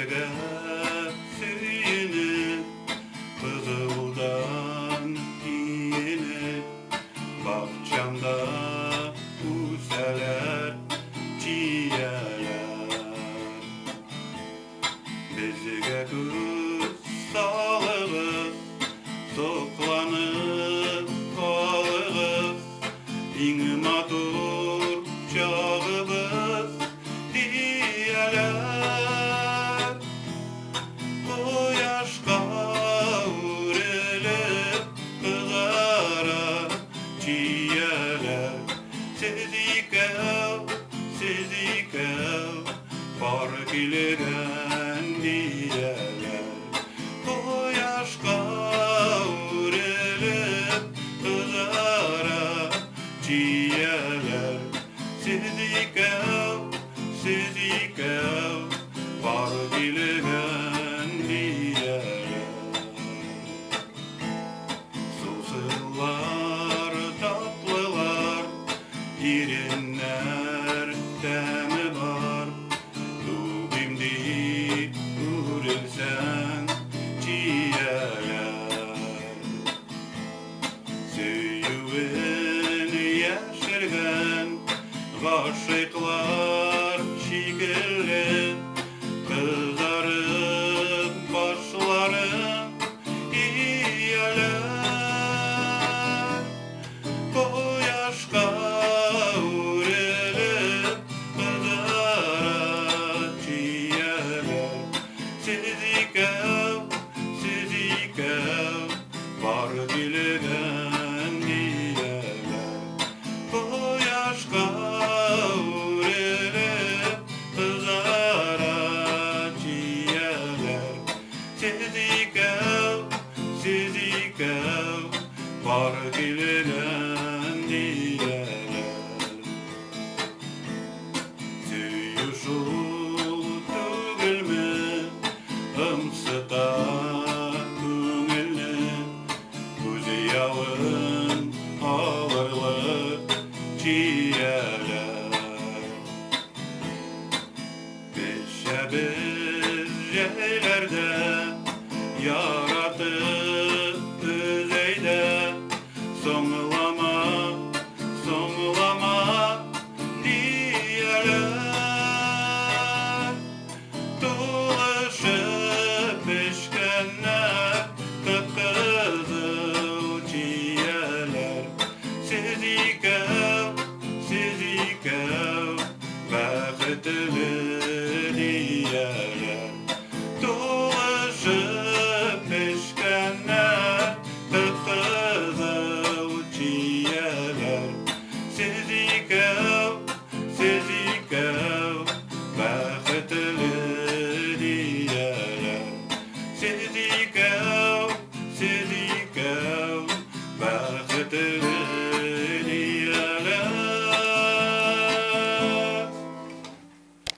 Birlerge süyünüp kızıldan giyinip bahçamda useler çiyeler bizge kız sağlığız soklanıp kalığız iňi matur çağыбыз diyeler koyaşka uğrelip kızara çiyeler siz ikev bar kilegen diyeler koyaşka uğrelip kızara çiyeler siz ikev bar kilegen diyeler susuzlar tatlılar irinler temi var dubimdi urilsen çiyeler süyüven yeşergen gaşıklar şikirli